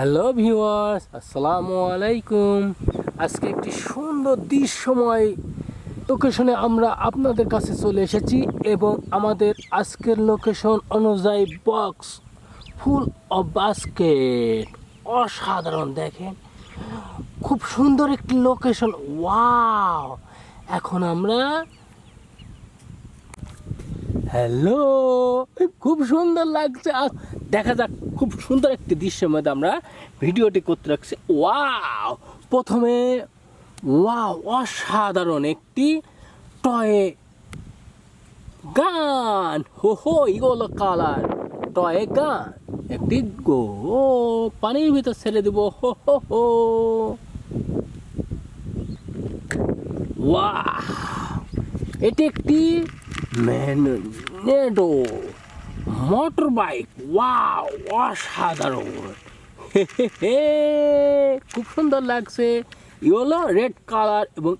Hello viewers, আসসালামু আলাইকুম। আজকে একটি সুন্দর দৃশ্যময় লোকেশনে আমরা আপনাদের কাছে চলে এসেছি এবং আমাদের আজকের লোকেশন অনুযায়ী বক্স ফুল অফ বাস্কেট। অসাধারণ, দেখেন খুব সুন্দর একটি লোকেশন। ওয়াও! এখন আমরা হ্যালো, খুব সুন্দর লাগছে। দেখা যাক, খুব সুন্দর একটি দৃশ্যের মধ্যে আমরা ভিডিওটি করতে রাখছি। ওয়াও! প্রথমে ওয়াও, অসাধারণ একটি টয়ে গান। হো ইগোলো কালার টয়ে গান, একটি পানির ভিতর ছেড়ে দিব। হো ওয়াও! এটি একটি ম্যাগনেটো মোটর বাইক। ওয়াও, অসাধারণ। খুব সুন্দর লাগছে। ইয়েলো রেড কালার এবং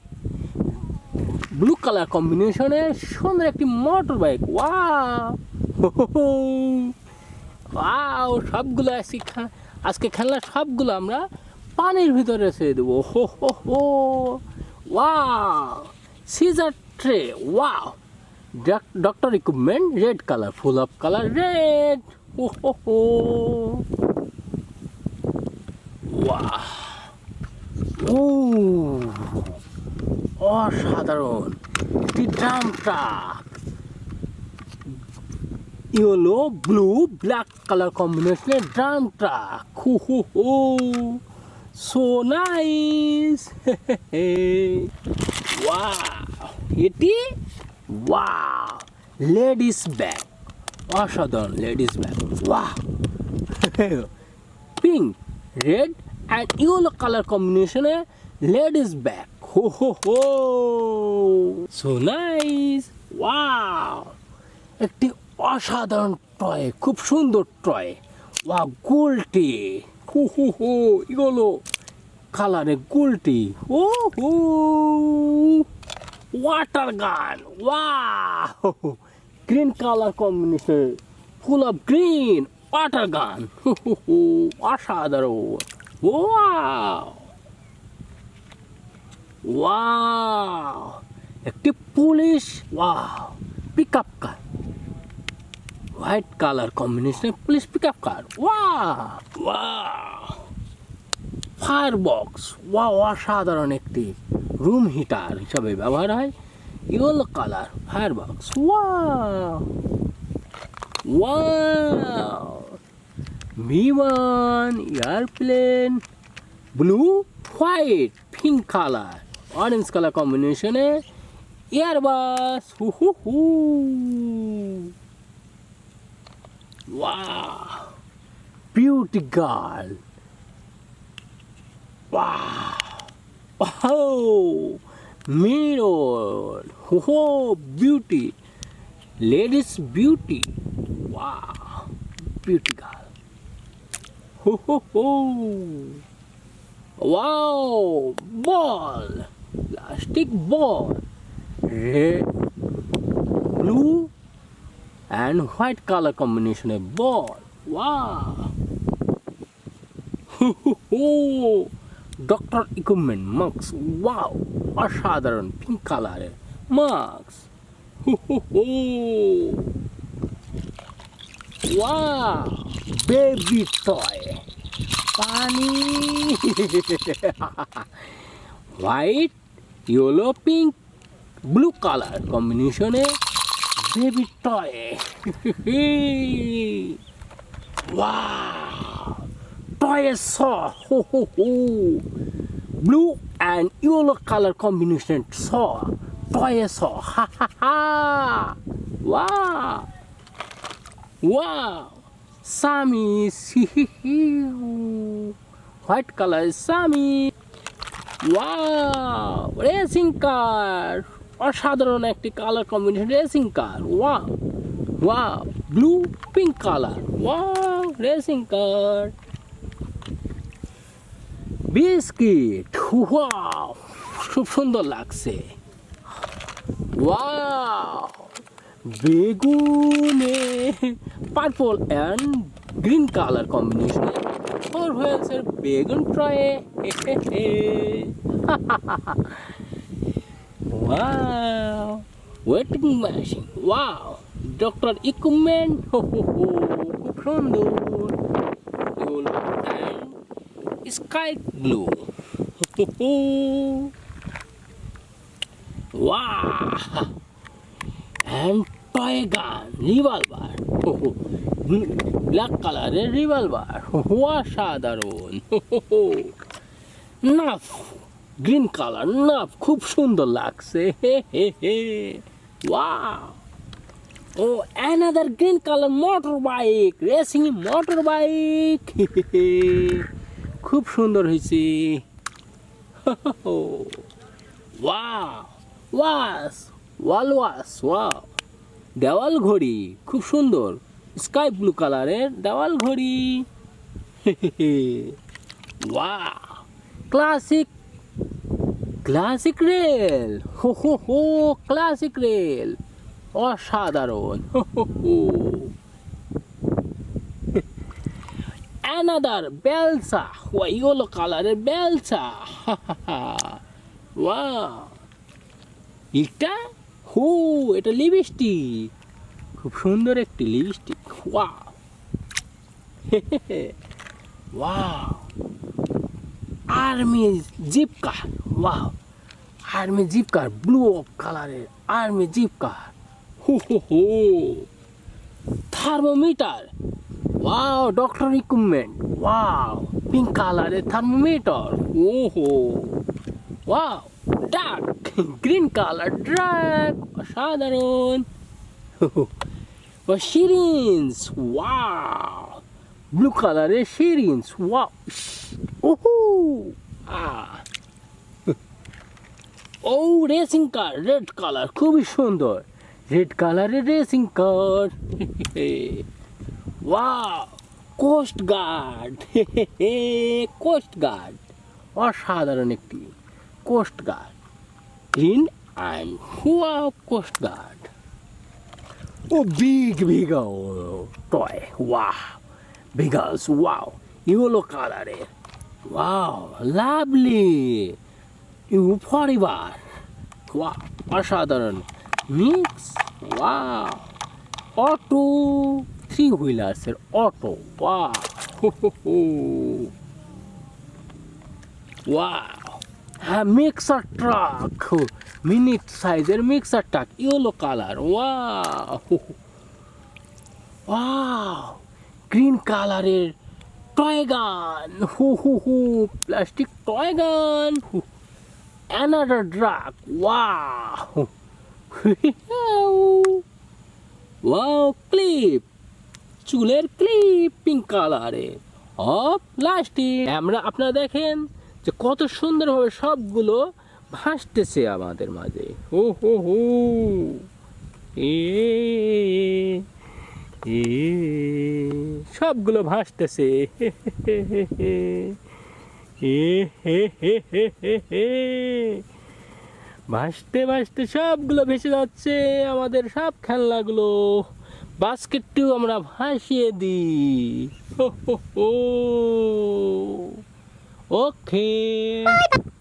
ব্লু কালার কম্বিনেশনে সুন্দর একটি মোটর বাইক। ওয়াও, সবগুলো আজকে খেলনা সবগুলো আমরা পানির ভিতরে ছেড়ে দেবো। Wow, scissor tray. Wow, doctor equipment red color, full of color red. Wow, অসাধারণ একটি drum truck. Yellow blue black colour কম্বিনেশনে drum truck. So nice. Wow, এটি ওয়াও লেডিস ব্যাগ। অসাধারণ ladies bag. Wow, pink red and yellow colour কম্বিনেশনে ladies bag. So nice. Wow, একটি অসাধারণ toy, খুব সুন্দর টয়। ওয়াও, গোলটি। ইয়েলো কালারে গোলটি। Water gun. Wow, green colour combination, full of green water gun. অসাধারণ। ওয়াও ওয়াও, একটি police. Wow, pick up car, white colour combination police pick up car. Wow, fire box. Wow, অসাধারণ একটি room heater হিসাবে ব্যবহার হয়। Yellow colour fire box. Wow, বিমান airplane, blue white pink colour orange colour কম্বিনেশনে Airbus. Wow, beauty girl. Wow, mirror. Beauty, ladies beauty. Wow, beauty girl. Wow, ball, plastic ball, red, blue and white color combination of ball. Wow. Doctor equipment mask. Wow, অসাধারণ pink কালারের mask. Wow, baby toy পানি। White yellow pink blue colour কম্বিনেশনে baby toy. Wow, toy saw. Blue and yellow color combination saw. Toy saw. Wow, Sammy. White color is Sammy. Wow, racing car. অসাধারণ একটি colour combination racing car. Wow, blue pink colour. Wow, racing car. Biscuit. Wow, খুব সুন্দর লাগছে। Wow, বেগুনে purple and green colour কম্বিনেশনে four হুইলসের বেগুন ট্রয়ে। Wow, waiting machine, wow, doctor equipment, খুব সুন্দর, sky blue, wow, and toy gun, revolver, black কালারের রিভলভার, অসাধারণ। নাফ, গ্রিন কালার নাফ, খুব সুন্দর লাগছে। ওয়াও, ও another green colour motor bike, racing motor bike, খুব সুন্দর হয়েছে। ওয়াও, ওয়াস, ওয়ালওয়াস, ওয়াও, দেওয়াল ঘড়ি, খুব সুন্দর, স্কাই ব্লু কালারের দেওয়াল ঘড়ি। Wow, classic, classic rail, classic rail, অসাধারণ। অ্যানাদার বেলসা, ইয়েলো কালারের বেলসা। ওয়াও, এটা এটা লিপস্টিক, খুব সুন্দর একটি lipstick. Wow, wow, army jeep car, wow, army jeep car, blue কালারের army jeep car. Thermometer, wow, doctor equipment, wow, pink কালারের thermometer. Wow, duck, green colour drug, অসাধারণ। সিরিঞ্জ, ওয়াও, ব্লু কালারের syringe, wow, ও racing car, red colour, খুবই সুন্দর, red কালারের racing car. Wow, coast guard, coast guard, অসাধারণ একটি coast guard, green and wow, coast guard. ও বিগ টয়, ওয়াও, বিগাস, ওয়াও, ইয়েলো কালারের, ওয়াও, লাভলি, ইউ পরিবার, ওয়াও, অসাধারণ, মিক্স, ওয়াও, অটো, থ্রি হুইলার্সের অটো, ওয়াও, ওয়াও, হ্যাঁ, মিক্সার ট্রাক, মিনিট সাইজের mixer truck, yellow colour, wow, wow, green কালারের toy gun, plastic toy gun, another drug, wow, wow, clip, চুলের clip, pink কালারের, plastic. আমরা আপনারা দেখেন যে কত সুন্দরভাবে সবগুলো ভাসতেছে আমাদের মাঝে। সবগুলো ভাসতেছে। ভাসতে ভাসতে সবগুলো ভেসে যাচ্ছে আমাদের সব খেলনাগুলো। বাস্কেটটিও আমরা ভাসিয়ে দিই। ওকে।